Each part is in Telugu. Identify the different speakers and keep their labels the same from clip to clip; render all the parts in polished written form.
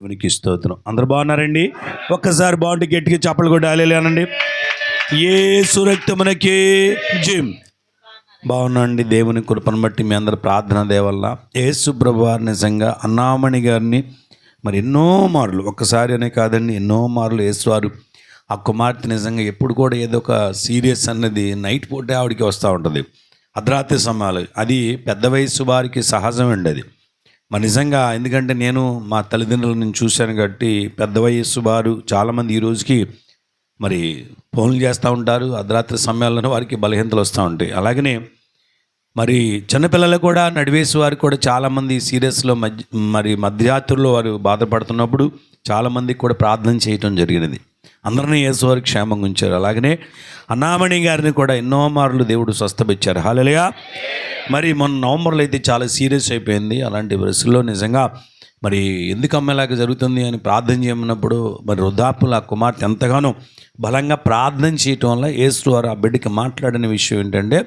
Speaker 1: దేవునికి స్తోత్రం. అందరు బాగున్నారండి? ఒక్కసారి బాగుంటే గట్టిగా చప్పలు కూడా అనండి. యేసు రక్తమునకి జయం. బాగున్నాండి. దేవుని కృపను బట్టి మీ అందరి ప్రార్థన దేవల్ల యేసు ప్రభువారు నిజంగా అన్నామణి గారిని మరి ఎన్నో మార్లు, ఒక్కసారి అనే కాదండి, ఎన్నో మార్లు యేసువారు ఆ కుమార్తె నిజంగా ఎప్పుడు కూడా ఏదో ఒక సీరియస్ అన్నది నైట్ పూటే ఆవిడికి వస్తూ ఉంటుంది, అర్ధరాత్రి సమయాలు. అది పెద్ద వయసు వారికి సహజమండి అది. మరి నిజంగా ఎందుకంటే నేను మా తల్లిదండ్రులను నేను చూశాను కాబట్టి పెద్ద వయస్సు వారు చాలామంది ఈ రోజుకి మరి ఫోన్లు చేస్తూ ఉంటారు, అర్ధరాత్రి సమయాల్లోనే వారికి బలహీనతలు వస్తూ ఉంటాయి. అలాగనే మరి చిన్నపిల్లలు కూడా నడివేసి వారు కూడా చాలామంది సీరియస్లో మధ్యరాత్రుల్లో వారు బాధపడుతున్నప్పుడు చాలామందికి కూడా ప్రార్థన చేయటం జరిగినది. అందరినీ యేసు వారికి క్షేమంగా ఉంచారు. అలాగనే అన్నామణి గారిని కూడా ఎన్నో మార్లు దేవుడు స్వస్థపరిచారు. హల్లెలూయా. మరి మొన్న నవంబర్లో అయితే చాలా సీరియస్ అయిపోయింది. అలాంటి పరిస్థితుల్లో నిజంగా మరి ఎందుకు అమ్మేలాగా జరుగుతుంది అని ప్రార్థన చేయమన్నప్పుడు మరి వృద్ధాప్యుల ఆ కుమార్తె ఎంతగానో బలంగా ప్రార్థన చేయటం వల్ల యేసు వారు ఆ బిడ్డకి మాట్లాడిన విషయం ఏంటంటే,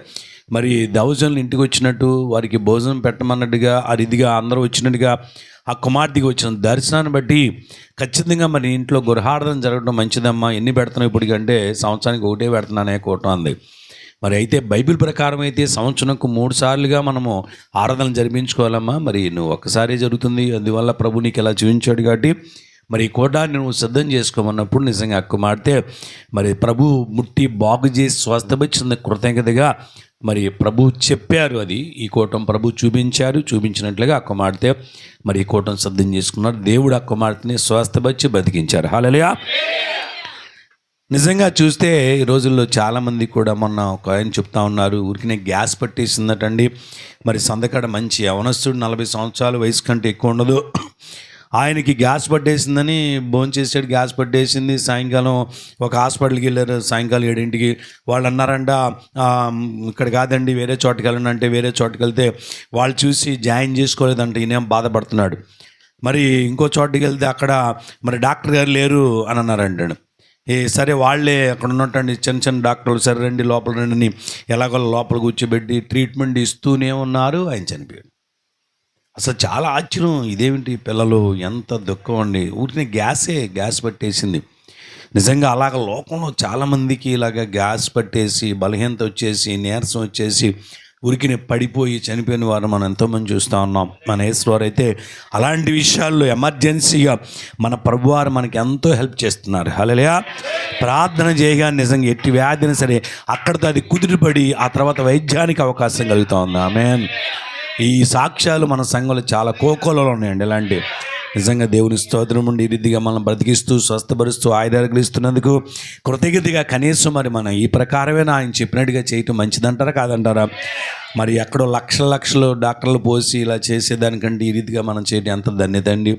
Speaker 1: మరి దౌజన్లు ఇంటికి వచ్చినట్టు వారికి భోజనం పెట్టమన్నట్టుగా ఆ రీతిగా అందరూ వచ్చినట్టుగా ఆ కుమార్తెకి వచ్చిన దర్శనాన్ని బట్టి ఖచ్చితంగా మరి ఇంట్లో గృహార్థన జరగడం మంచిదమ్మా, ఎన్ని పెడుతున్నావు ఇప్పటికంటే సంవత్సరానికి ఒకటే పెడుతున్నానే కోటం అంది. మరి అయితే బైబిల్ ప్రకారం అయితే సంవత్సరంకు 3 సార్లుగా మనము ఆరాధన జరిపించుకోవాలమ్మా, మరి నువ్వు ఒక్కసారి జరుగుతుంది, అందువల్ల ప్రభు నీకు ఎలా చూపించాడు కాబట్టి మరి ఈ కోటాన్ని నువ్వు సిద్ధం చేసుకోమన్నప్పుడు నిజంగా ఆ కుమార్తె మరి ప్రభు ముట్టి బాగు చేసి స్వస్థపరిచిన కృతజ్ఞతగా మరి ప్రభు చెప్పారు. అది ఈ కూటం ప్రభు చూపించినట్లుగా ఆ కుమార్తె మరి ఈ కూటం సిద్ధం చేసుకున్నారు. దేవుడు ఆ కుమార్తెని స్వస్థపరిచి బతికించారు. హల్లెలూయా. నిజంగా చూస్తే ఈ రోజుల్లో చాలామంది కూడా మొన్న ఒక ఆయన చెప్తా ఉన్నారు, ఊరికినే గ్యాస్ పట్టేసిందటండి. మరి సందకాడ మంచి యవనస్తుడు 40 సంవత్సరాల వయసు కంటే ఎక్కువ ఉండదు, ఆయనకి గ్యాస్ పట్టేసిందని భోంచేసాడు, గ్యాస్ పట్టేసింది. సాయంకాలం ఒక హాస్పిటల్కి వెళ్ళారు, సాయంకాలం 7 వాళ్ళు అన్నారంట ఇక్కడ కాదండి వేరే చోటుకి వెళ్ళండి అంటే వేరే చోటుకి వెళ్తే వాళ్ళు చూసి జాయిన్ చేసుకోలేదంట. ఈయనేం బాధపడుతున్నాడు. మరి ఇంకో చోటుకి వెళ్తే అక్కడ మరి డాక్టర్ గారు లేరు అని అన్నారంటాడు. సరే వాళ్ళే అక్కడ ఉన్నట్టండి చిన్న డాక్టర్లు, సరే రండి లోపల రండి, ఎలాగో లోపల కూర్చోబెట్టి ట్రీట్మెంట్ ఇస్తూనే ఉన్నారు. ఆయన చనిపోయాడు. అసలు చాలా ఆశ్చర్యం, ఇదేమిటి పిల్లలు, ఎంత దుఃఖం అండి. ఊరిని గ్యాస్ పట్టేసింది. నిజంగా అలాగ లోకంలో చాలామందికి ఇలాగ గ్యాస్ పట్టేసి బలహీనత వచ్చేసి నీరసం వచ్చేసి ఉరికిని పడిపోయి చనిపోయిన వారు మనం ఎంతోమంది చూస్తూ ఉన్నాం. మన యేసువారు అయితే అలాంటి విషయాల్లో ఎమర్జెన్సీగా మన ప్రభువారు మనకి ఎంతో హెల్ప్ చేస్తున్నారు. హల్లెలూయా. ప్రార్థన చేయగా నిజంగా ఎట్టి వ్యాధిని సరే అక్కడితో అది కుదిరిపడి ఆ తర్వాత వైద్యానికి అవకాశం కలుగుతూ ఉంది. ఆమేన్. ఈ సాక్ష్యాలు మన సంఘంలో చాలా కోకోలలో ఉన్నాయండి. ఇలాంటి నిజంగా దేవుని స్తోత్రం ఉండి ఈ రీతిగా మనం బ్రతికిస్తూ స్వస్థపరుస్తూ ఆయుధాలు కృతజ్ఞతగా కనీసం మరి మనం ఈ ప్రకారమేనా ఆయన చెప్పినట్టుగా చేయటం మంచిదంటారా కాదంటారా? మరి ఎక్కడో లక్షలు డాక్టర్లు పోసి ఇలా చేసేదానికంటే ఈ రీతిగా మనం చేయడం ఎంత ధన్యత అండి.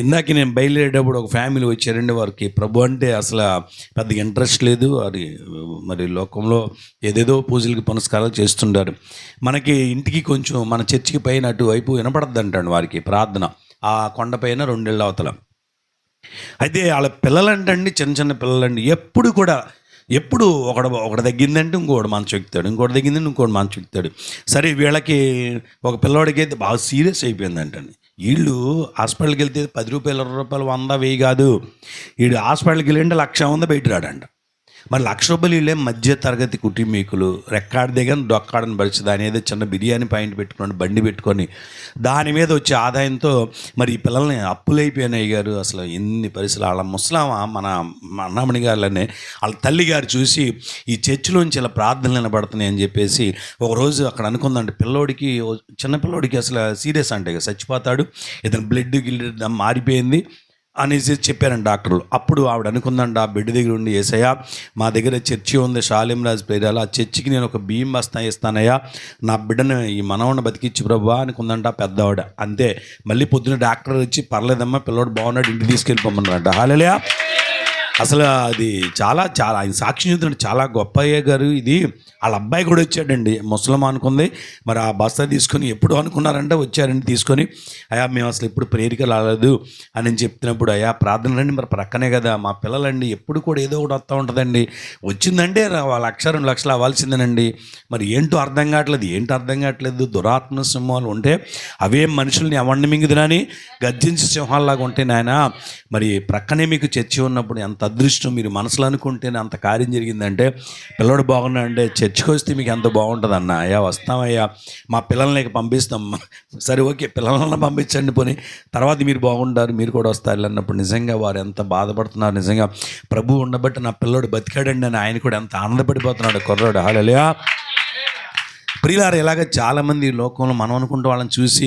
Speaker 1: ఇందాక నేను బయలుదేరేటప్పుడు ఒక ఫ్యామిలీ వచ్చారండి, వారికి ప్రభు అంటే అసలు పెద్దగా ఇంట్రెస్ట్ లేదు. అది మరి లోకంలో ఏదేదో పూజలకి పునస్కారాలు చేస్తుంటారు. మనకి ఇంటికి కొంచెం మన చర్చికి పైన అటువైపు వినపడద్దు అంటాడు వారికి ప్రార్థన, ఆ కొండపైన 2 ఇళ్ళ అవతల. అయితే వాళ్ళ పిల్లలంటండి చిన్న పిల్లలండి ఎప్పుడు ఒకటి తగ్గిందంటే ఇంకోటి మంచం ఎక్కుతాడు, ఇంకోటి తగ్గిందంటే ఇంకోటి మంచం ఎక్కుతాడు. సరే వీళ్ళకి ఒక పిల్లవాడికి అయితే బాగా సీరియస్ అయిపోయిందంటండి. వీళ్ళు హాస్పిటల్కి వెళ్తే 10 రూపాయలు 20 రూపాయలు 100 1000 కాదు, వీడు హాస్పిటల్కి వెళ్ళి 1,00,000 బయట రాడంట. మరి 1,00,000 వీళ్ళే మధ్య తరగతి కుటుంబీకులు, రెక్కాడి దగ్గర డొక్కాడని పరిస్థితి. దాని ఏదో చిన్న బిర్యానీ పాయింట్ పెట్టుకొని బండి పెట్టుకొని దాని మీద వచ్చే ఆదాయంతో మరి ఈ పిల్లల్ని అప్పులైపోయినాయి గారు. అసలు ఎన్ని పరిస్థితులు. వాళ్ళ ముసలామ మన అన్నామణి గారులనే వాళ్ళ తల్లి గారు చూసి ఈ చర్చిలోంచి ఇలా ప్రార్థనలు వినబడుతున్నాయి అని చెప్పేసి ఒకరోజు అక్కడ అనుకుందంటే చిన్న పిల్లోడికి అసలు సీరియస్ అంటే చచ్చిపోతాడు, ఇతను బ్లడ్ మారిపోయింది అనేసి చెప్పారండి డాక్టర్లు. అప్పుడు ఆవిడ అనుకుందంట ఆ బిడ్డ దగ్గర ఉండి, యేసయ్యా మా దగ్గర చర్చి ఉంది షాలేంరాజు పేరాల, ఆ చర్చికి నేను ఒక బియ్యం బస్తా ఇస్తానయ్యా, నా బిడ్డను ఈ మనవన్న బతికిచ్చి ప్రభువా అనుకుందంట పెద్దవాడ. అంతే. మళ్ళీ పొద్దున్న డాక్టర్ వచ్చి పర్లేదమ్మా పిల్లవాడు బాగున్నాడు ఇంటికి తీసుకెళ్ళిపోమన్నారంట. హల్లెలూయా. అసలు అది చాలా చాలా ఆయన సాక్షి చెబుతున్నాడు. చాలా గొప్ప అయ్య గారు ఇది. వాళ్ళ అబ్బాయి కూడా వచ్చాడండి, ముసలం అనుకుంది. మరి ఆ బస్తా తీసుకొని ఎప్పుడు అనుకున్నారంటే వచ్చారండి తీసుకొని. అయ్యా మేము అసలు ఎప్పుడు ప్రేరిక రాలేదు అని చెప్తున్నప్పుడు, అయ్యా ప్రార్థన రండి, మరి ప్రక్కనే కదా మా పిల్లలండి, ఎప్పుడు కూడా ఏదో ఒకటి వస్తూ ఉంటుందండి, వచ్చిందంటే 1,00,000 2 లక్షలు అవ్వాల్సిందేనండి. మరి ఏంటో అర్థం కావట్లేదు. దురాత్మ సింహాలు ఉంటే అవే మనుషుల్ని ఎవరిని మింగుదునని గర్జించి సింహాల్లాగా ఉంటే నాయన, మరి ప్రక్కనే మీకు చర్చి ఉన్నప్పుడు ఎంత అదృష్టం. మీరు మనసులో అనుకుంటేనే అంత కార్యం జరిగిందంటే, పిల్లడు బాగున్నా అంటే చర్చికి వస్తే మీకు ఎంత బాగుంటుంది అన్న. అయ్యా వస్తామయ్యా, మా పిల్లల్ని పంపిస్తాం. సరే ఓకే, పిల్లలను పంపించండి పోనీ, తర్వాత మీరు బాగుంటారు, మీరు కూడా వస్తారు అన్నప్పుడు నిజంగా వారు ఎంత బాధపడుతున్నారు. నిజంగా ప్రభు ఉండబట్టి నా పిల్లడు బతికాడండి అని ఆయన కూడా ఎంత ఆనందపడిపోతున్నాడు కుర్రాడు. హల్లెలూయా. ప్రియులారా, ఇలాగ చాలామంది లోకంలో మనం అనుకుంటూ వాళ్ళని చూసి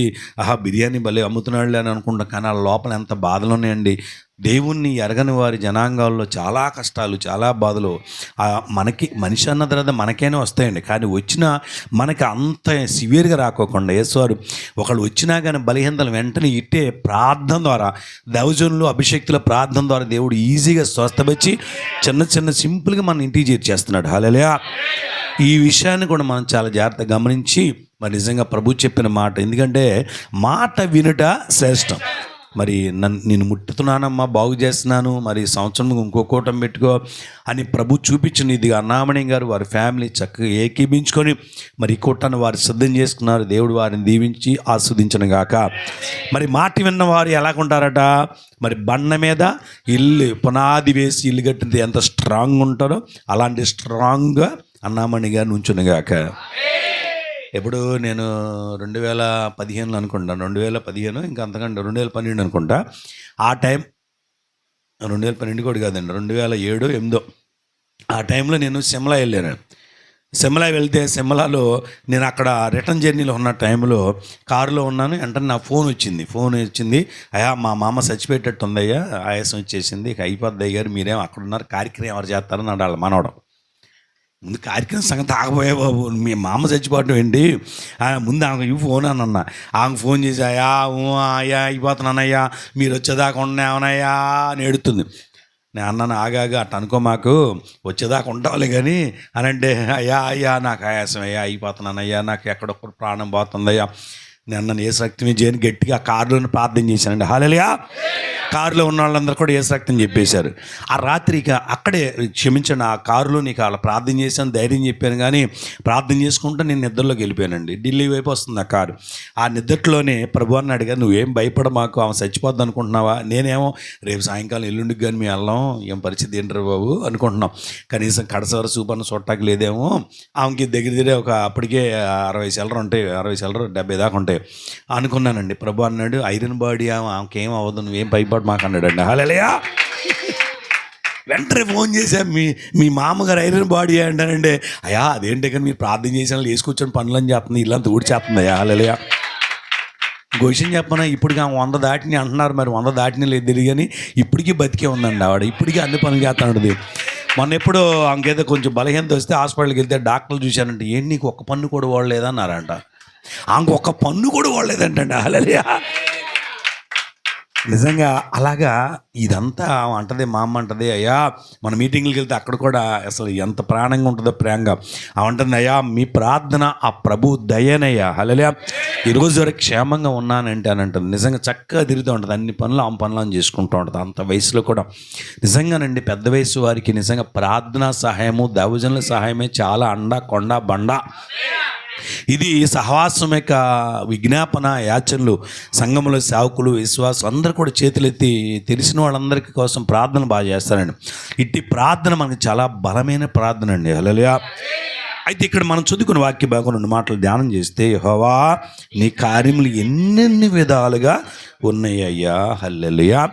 Speaker 1: బిర్యానీ భలే అమ్ముతున్నాడులే అని అనుకుంటాం, కానీ వాళ్ళ లోపల ఎంత బాధలు ఉన్నాయండి. దేవుణ్ణి ఎరగని వారి జనాంగాల్లో చాలా కష్టాలు, చాలా బాధలు. మనకి మనిషి అన్న తర్వాత మనకైనా వస్తాయండి, కానీ వచ్చినా మనకి అంత సివియర్గా రాకోకుండా యేసువారు ఒకళ్ళు వచ్చినా కానీ బలహీనతలు వెంటనే ఇట్టే ప్రార్థన ద్వారా, దైవజనులు అభిషేక్తుల ప్రార్థన ద్వారా దేవుడు ఈజీగా స్వస్థపరిచి చిన్న సింపుల్గా మన ఇంటికి చేర్చేస్తున్నాడు. హల్లెలూయా. ఈ విషయాన్ని కూడా మనం చాలా జాగ్రత్తగా గమనించి, మరి నిజంగా ప్రభు చెప్పిన మాట, ఎందుకంటే మాట వినుట శ్రేష్టం. మరి నేను ముట్టుతున్నానమ్మా, బాగు చేస్తున్నాను, మరి సంవత్సరం ఇంకో కూటం పెట్టుకో అని ప్రభు చూపించిన ఇది అన్నామణి గారు వారి ఫ్యామిలీ చక్కగా ఏకీభించుకొని మరి ఈ కూటాన్ని వారు సిద్ధం చేసుకున్నారు. దేవుడు వారిని దీవించి ఆస్వాదించను గాక. మరి మాట విన్నవారు ఎలాగుంటారట, మరి బండ మీద ఇల్లు పునాది వేసి ఇల్లు కట్టినది ఎంత స్ట్రాంగ్ ఉంటారో అలాంటి స్ట్రాంగ్గా అన్నామణి గారు నుంచును గాక. ఎప్పుడు నేను 2015 అనుకుంటా, 2015 ఇంకా అంతకంటే 2012 అనుకుంటా. ఆ టైం 2012 కూడా కాదండి, 2007 8 ఆ టైంలో నేను సిమ్లా వెళ్ళాను. సిమ్లా వెళ్తే సిమ్లాలో నేను అక్కడ రిటర్న్ జర్నీలో ఉన్న టైంలో కారులో ఉన్నాను. వెంటనే నా ఫోన్ వచ్చింది. అయ్యా మా మామ చచ్చిపోయేటట్టు ఉందయ్యా, ఆయాసం వచ్చేసింది, ఇక అయిపోద్ది అయ్యారు, మీరేం అక్కడ ఉన్నారు, కార్యక్రమం ఎవరు చేస్తారని వాళ్ళ మనవడం. ముందు కార్యక్రమం సంగతి ఆగబోయే బాబు, మీ మామ చచ్చిపోవటం ఏంటి, ముందు ఆమె ఫోన్ అని అన్నా. ఆమెకు ఫోన్ చేసి అయ్యా అయిపోతున్నానయ్యా, మీరు వచ్చేదాకా ఉన్నామనయ్యా అని ఎడుతుంది. నేను అన్నాను, ఆగాగా అట్ట అనుకో, మాకు వచ్చేదాకా ఉంటావులే కానీ అని అంటే, అయ్యా నాకు ఆయాసం అయ్యా, అయిపోతున్నానయ్యా, నాకు ఎక్కడొక్కడు ప్రాణం పోతుందయ్యా. నేను అన్నాను, ఏ శక్తి మీద చేయని గట్టిగా కారులోనే ప్రార్థన చేశానండి. హల్లెలూయా. కారులో ఉన్న వాళ్ళందరూ కూడా ఏ శక్తిని చెప్పేశారు. ఆ రాత్రికి అక్కడే క్షమించండి, ఆ కారులో నీకు అలా ప్రార్థన చేశాను, ధైర్యం చెప్పాను, కానీ ప్రార్థన చేసుకుంటూ నేను నిద్రలోకి వెళ్ళిపోయానండి. ఢిల్లీ వైపు వస్తుంది ఆ కారు. ఆ నిద్రలోనే ప్రభువాన్ని అడిగాను, నువ్వేం భయపడ, మాకు ఆమె చచ్చిపోద్ది అనుకుంటున్నావా? నేనేమో రేపు సాయంకాలం ఎల్లుండికి కానీ మీ వెళ్ళం, ఏం పరిస్థితి ఏంటారు బాబు అనుకుంటున్నాం, కనీసం కడసవర సూపర్ను చూడటానికి లేదేమో. ఆమెకి దగ్గర ఒక అప్పటికే 60 చిల్లర ఉంటాయి, 60 చిల్లర 70 దాకా ఉంటాయి అనుకున్నానండి. ప్రభు అన్నాడు, ఐరన్ బాడీ ఆమెకేం అవ్వదు, నువ్వేం భయపడ మాకు అన్నాడండి. హల్లెలూయా. వెంటనే ఫోన్ చేశా, మీ మామగారు ఐరన్ బాడీ అంటానండి. అయ్యా అదేంటి, కానీ మీరు ప్రార్థన చేసిన వేసుకొచ్చిన పనులని చేస్తుంది, ఇల్లంతా ఊడిచేస్తుంది. అయ్యా హల్లెలూయా. క్వశ్చన్ చెప్పనా, ఇప్పటికి ఆమె 100 దాటిని అంటున్నారు, మరి 100 దాటిని లేదు తెలియదు, కానీ ఇప్పటికీ బతికే ఉందండి ఆవిడ, ఇప్పటికీ అన్ని పనులు చేస్తాడు. మొన్న ఎప్పుడు ఆమెకేదో కొంచెం బలహీనత వస్తే హాస్పిటల్కి వెళ్తే డాక్టర్లు చూశానంటే, ఏంటి నీకు ఒక్క పన్ను కూడా వాడలేదన్నారంట. ఆమెకు ఒక్క పన్ను కూడా వాడలేదంటండి. హల్లెలూయా. నిజంగా అలాగా ఇదంతా అంటది, మా అమ్మ అంటది, అయ్యా మన మీటింగ్కి వెళ్తే అక్కడ కూడా అసలు ఎంత ప్రాణంగా ఉంటుందో ప్రేమగా అవంటుంది, అయ్యా మీ ప్రార్థన ఆ ప్రభు దయనయ్యా. హల్లెలూయా. ఈరోజు వరకు క్షేమంగా ఉన్నానంటే అని అంటుంది. నిజంగా చక్కగా తిరుగుతూ ఉంటుంది, అన్ని పనులు ఆమె పనులను చేసుకుంటూ ఉంటుంది. అంత వయసులో కూడా నిజంగానండి, పెద్ద వయసు వారికి నిజంగా ప్రార్థనా సహాయము, దైవజనుల సహాయమే చాలా అండ కొండ బండ. ఇది సహవాసం యొక్క విజ్ఞాపన యాచనలు, సంఘముల సేవకులు, విశ్వాసం అందరూ కూడా చేతులెత్తి తెలిసిన వాళ్ళందరికీ కోసం ప్రార్థన బాగా చేస్తారండి. ఇట్టి ప్రార్థన మనకి చాలా బలమైన ప్రార్థన అండి. హల్లెలూయా. అయితే ఇక్కడ మనం చదువుకున్న వాక్య భాగం 2 మాటలు ధ్యానం చేస్తే, యెహోవా నీ కార్యములు ఎన్నెన్ని విధాలుగా ఉన్నాయ్యా. హల్లెలూయా.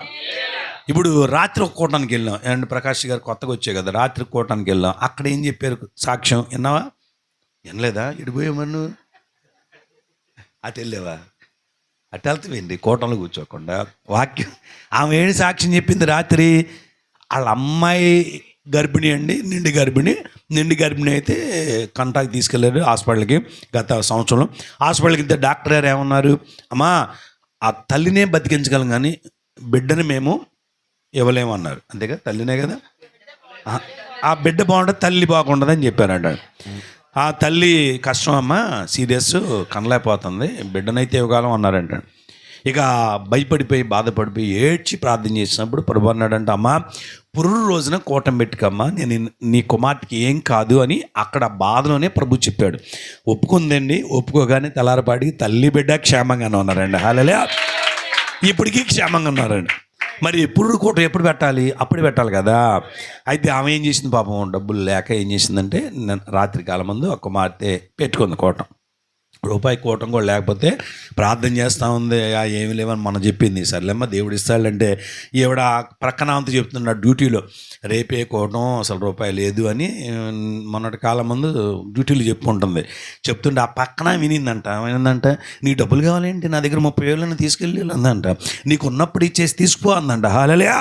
Speaker 1: ఇప్పుడు రాత్రి ఒక కూటానికి వెళ్ళాం, అండ్ ప్రకాష్ గారు కొత్తగా వచ్చాయి కదా, రాత్రి కూటానికి వెళ్ళాం. అక్కడ ఏం చెప్పారు సాక్ష్యం విన్నావా? వినలేదా? ఇడిపోయామన్ను అటు వెళ్ళావా? అటు వెళ్తావేంటి కోటంలో కూర్చోకుండా? వాక్యం ఆమె ఏం సాక్ష్యం చెప్పింది రాత్రి? వాళ్ళ అమ్మాయి గర్భిణి అండి, నిండి గర్భిణి అయితే కంటాకి తీసుకెళ్ళారు హాస్పిటల్కి. గత సంవత్సరం హాస్పిటల్కి వెళ్తే డాక్టర్ గారు ఏమన్నారు, అమ్మా ఆ తల్లినే బతికించగలం కానీ బిడ్డని మేము ఇవ్వలేమన్నారు. అంతేగా, తల్లినే కదా. ఆ ఆ బిడ్డ బాగుంటుంది, తల్లి బాగుండదని చెప్పారంట. ఆ తల్లి కష్టం అమ్మ, సీరియస్, కనలేకపోతుంది, బిడ్డనైతే ఇవ్వగలం అన్నారంట. ఇక భయపడిపోయి బాధపడిపోయి ఏడ్చి ప్రార్థన చేసినప్పుడు ప్రభు అన్నాడంట, అమ్మ పురుడు రోజున కూటం పెట్టుకమ్మా, నేను నీ కుమార్తెకి ఏం కాదు అని అక్కడ బాధలోనే ప్రభు చెప్పాడు. ఒప్పుకుందండి. ఒప్పుకోగానే తెల్లారపాటికి తల్లి బిడ్డ క్షేమంగానే ఉన్నారండి. హల్లెలూయా. ఇప్పటికీ క్షేమంగా ఉన్నారండి. మరి పురుడు కూటం ఎప్పుడు పెట్టాలి? అప్పుడు పెట్టాలి కదా. అయితే ఆమె ఏం చేసింది పాపం, డబ్బులు లేక ఏం చేసిందంటే రాత్రి కాలం ముందు ఒక కుమార్తె పెట్టుకుంది కూటం. రూపాయి కూటం కూడా లేకపోతే ప్రార్థన చేస్తూ ఉంది. ఏమి లేవని మనం చెప్పింది. సర్లేమ్మ దేవుడు ఇస్తాడంటే ఈవిడ ప్రక్కన అంతా చెప్తున్నాడు డ్యూటీలో, రేపే కూటం అసలు రూపాయి లేదు అని మొన్నటి కాలం ముందు డ్యూటీలు చెప్పుకుంటుంది. చెప్తుంటే ఆ పక్కన వినిందంట, నీ డబ్బులు కావాలేంటి, నా దగ్గర 30,000 తీసుకెళ్ళి అందంట, నీకు ఉన్నప్పుడు ఇచ్చేసి తీసుకో అందంట. హల్లెలూయా.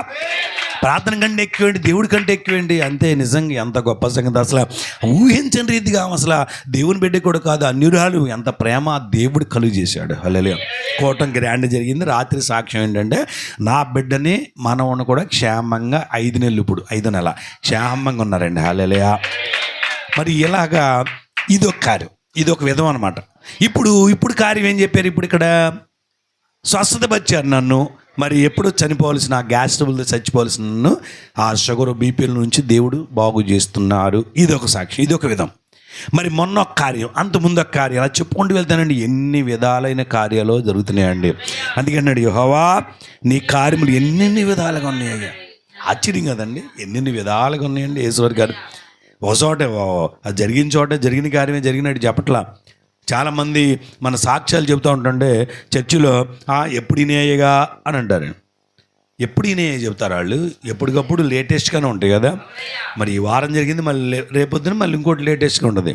Speaker 1: ప్రార్థన కంటే ఎక్కువేంటి, దేవుడి కంటే ఎక్కువేంటి. అంతే, నిజంగా ఎంత గొప్ప సంగతి. అసలు ఊహించని రీతిగా అసలు దేవుని బిడ్డ కూడా కాదు, అన్యురాలు ఎంత ప్రేమ దేవుడు కలుగు చేశాడు. హల్లెలూయా. కూటం గ్రాండ్ జరిగింది. రాత్రి సాక్ష్యం ఏంటంటే, నా బిడ్డని మనవని కూడా క్షేమంగా 5 నెలలు, ఇప్పుడు 5 నెల క్షేమంగా ఉన్నారండి. హల్లెలూయా. మరి ఇలాగా ఇదొక కార్యం, ఇదొక విధం అనమాట. ఇప్పుడు కార్యం ఏం చెప్పారు? ఇప్పుడు ఇక్కడ స్వస్థతపరిచారు నన్ను. మరి ఎప్పుడు చనిపోవాల్సిన, గ్యాస్ ట్రబుల్తో చచ్చిపోవాల్సిన నన్ను ఆ షుగర్ బీపీల నుంచి దేవుడు బాగు చేస్తున్నారు. ఇదొక సాక్షి, ఇదొక విధం. మరి మొన్న ఒక కార్యం, అంతకుముందు ఒక కార్యం, అలా చెప్పుకుంటూ వెళ్తానండి. ఎన్ని విధాలైన కార్యాలు జరుగుతున్నాయండి. అందుకన్నాడు, యెహోవా నీ కార్యములు ఎన్నెన్ని విధాలుగా ఉన్నాయ్యా. ఆశ్చర్యం కదండి, ఎన్నెన్ని విధాలుగా ఉన్నాయండి. యేసువారి గారు ఒక చోట జరిగిన చోట జరిగిన కార్యమే జరిగినట్టు చెప్పట్లా. చాలామంది మన సాక్ష్యాలు చెబుతూ ఉంటుంటే చర్చిలో ఎప్పుడు ఇనేయగా అని అంటారు. ఎప్పుడు ఇనేయ చెబుతారు వాళ్ళు. ఎప్పటికప్పుడు లేటెస్ట్గానే ఉంటాయి కదా. మరి ఈ వారం జరిగింది, మళ్ళీ రేపొద్దున మళ్ళీ ఇంకోటి లేటెస్ట్గా ఉంటుంది.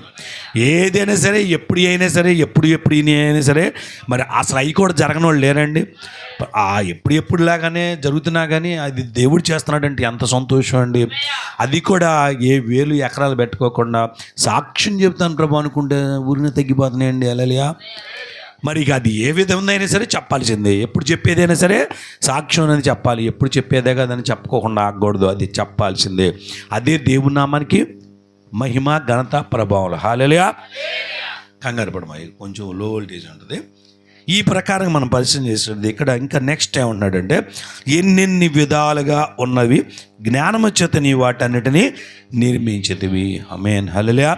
Speaker 1: ఏదైనా సరే, ఎప్పుడు అయినా సరే, ఎప్పుడు అయినా సరే, మరి అసలు అవి కూడా జరగని వాళ్ళు లేరండి. ఎప్పుడు లాగానే జరుగుతున్నా కానీ అది దేవుడు చేస్తున్నాడంటే ఎంత సంతోషం అండి. అది కూడా ఏ వేలు ఎకరాలు పెట్టుకోకుండా సాక్ష్యం చెబుతాను ప్రభు అనుకుంటే ఊరిని తగ్గిపోతున్నాయండి. హల్లెలూయా. మరి ఇక అది ఏ విధంగా అయినా సరే చెప్పాల్సిందే. ఎప్పుడు చెప్పేదైనా సరే సాక్ష్యం అనేది చెప్పాలి. ఎప్పుడు చెప్పేదే కదని చెప్పుకోకుండా ఆగకూడదు, అది చెప్పాల్సిందే. అదే దేవుని నామానికి మహిమ, ఘనత, ప్రభావం. హల్లెలూయా. కంగారు పడమాయి, కొంచెం లో వోల్టేజ్ ఉంటుంది. ఈ ప్రకారం మనం పరిశీలన చేసేది. ఇక్కడ ఇంకా నెక్స్ట్ ఏమంటున్నాడంటే, ఎన్నెన్ని విధాలుగా ఉన్నవి జ్ఞానము చేత నీ వాటన్నిటినీ నిర్మించేటివి. ఆమేన్. హల్లెలూయా.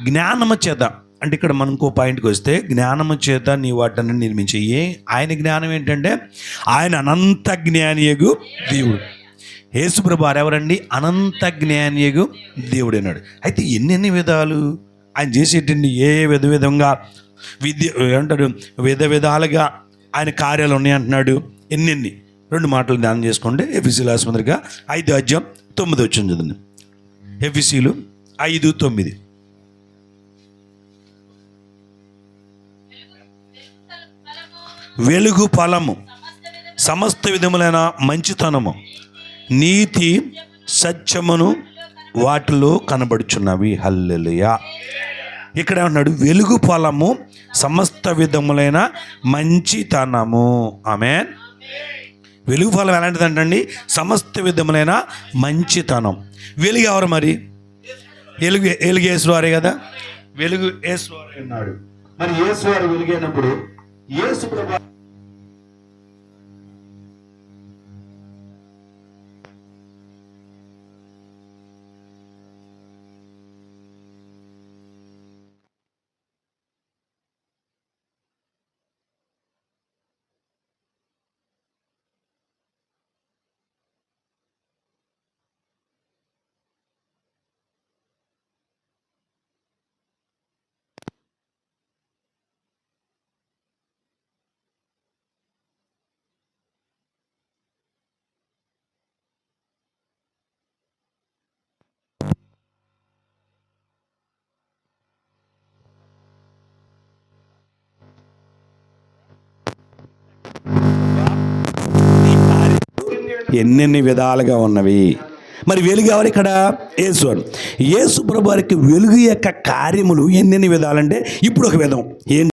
Speaker 1: జ్ఞానము చేత అంటే ఇక్కడ మనం ఇంకో పాయింట్కి వస్తే, జ్ఞానము చేత నీ వాటన్ని నిర్మించే. ఆయన జ్ఞానం ఏంటంటే, ఆయన అనంత జ్ఞానియగు దేవుడు. యేసుప్రభు ఎవరండి? అనంత జ్ఞానియగు దేవుడు అన్నాడు. అయితే ఎన్నెన్ని విధాలు ఆయన చేసేటండి, ఏ విధంగా అంటాడు, విధాలుగా ఆయన కార్యాలు ఉన్నాయి అంటున్నాడు. ఎన్నెన్ని 2 మాటలు ధ్యానం చేసుకుంటే, ఎఫెసీయుల ఆసుపత్రిగా 5:9 చదువుతుంది. ఎఫెసీయులు 5:9. వెలుగు ఫలము, సమస్త విధములైన మంచితనము, నీతి, సత్యమును వాటిలో కనబడుచున్నవి. హల్లెలూయా. ఇక్కడ ఏమన్నాడు? వెలుగు ఫలము, సమస్త విధములైన మంచితనము. ఆమేన్. వెలుగు ఫలం ఎలాంటిదంటండి? సమస్త విధములైన మంచితనం. వెలుగు ఎవరు మరి? వెలుగు యేసువారే కదా. వెలుగు యేసువారే అన్నాడు. మరి యేసువారు వెలుగైనప్పుడు యేసు ప్రభు ఎన్నెన్ని విధాలుగా ఉన్నవి. మరి వెలుగు ఎవరు ఇక్కడ? యేసు. యేసు ప్రభు వారికి వెలుగు యొక్క కార్యములు ఎన్నెన్ని విధాలంటే, ఇప్పుడు ఒక విధం